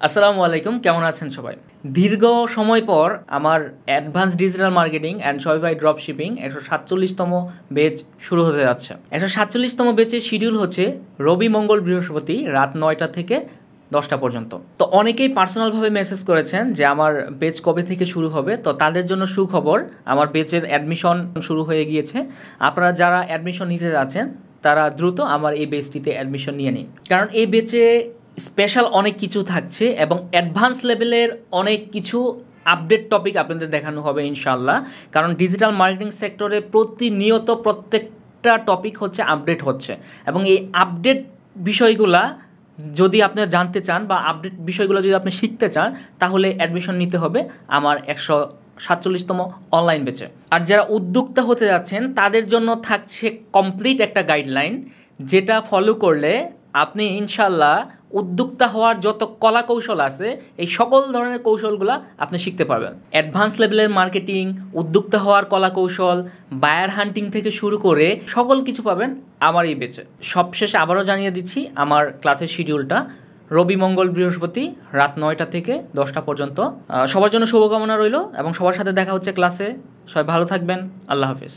আসসালামু আলাইকুম, কেমন আছেন সবাই? দীর্ঘ সময় পর আমার advance digital marketing and Shopify drop shipping 147তম বেচ শুরু হতে যাচ্ছে। 147তম বেচের শিডিউল হচ্ছে রবি, মঙ্গল, বৃহস্পতি রাত 9টা থেকে 10টা পর্যন্ত। তো অনেকেই পার্সোনালভাবে মেসেজ করেছেন যে আমার বেচ কবে থেকে শুরু হবে। তো তাদের জন্য সুখবর, আমার বেচের অ্যাডমিশন শুরু হয়ে গিয়েছে। আপনারা যারা অ্যাডমিশন নিতে যাচ্ছেন তারা দ্রুত আমার এই বেচটিতে অ্যাডমিশন নিয়ে নিন, কারণ এই বেচে স্পেশাল অনেক কিছু থাকছে এবং অ্যাডভান্স লেভেলের অনেক কিছু আপডেট টপিক আপনাদের দেখানো হবে ইনশাল্লাহ। কারণ ডিজিটাল মার্কেটিং সেক্টরে প্রতিনিয়ত প্রত্যেকটা টপিক হচ্ছে আপডেট হচ্ছে, এবং এই আপডেট বিষয়গুলা যদি আপনি জানতে চান বা আপডেট বিষয়গুলো যদি আপনি শিখতে চান, তাহলে অ্যাডমিশন নিতে হবে আমার 147তম অনলাইন ব্যাচে। আর যারা উদ্যোক্তা হতে যাচ্ছেন তাদের জন্য থাকছে কমপ্লিট একটা গাইডলাইন, যেটা ফলো করলে আপনি ইনশাল্লাহ উদ্যোক্তা হওয়ার যত কলা কৌশল আছে এই সকল ধরনের কৌশলগুলো আপনি শিখতে পারবেন। অ্যাডভান্স লেভেলের মার্কেটিং, উদ্যোক্তা হওয়ার কলা কৌশল, বায়ার হান্টিং থেকে শুরু করে সকল কিছু পাবেন আমার এই বেচে। সবশেষে আবারও জানিয়ে দিচ্ছি আমার ক্লাসের শিডিউলটা রবি, মঙ্গল, বৃহস্পতি রাত 9টা থেকে 10টা পর্যন্ত। সবার জন্য শুভকামনা রইল এবং সবার সাথে দেখা হচ্ছে ক্লাসে। সবাই ভালো থাকবেন। আল্লাহ হাফিজ।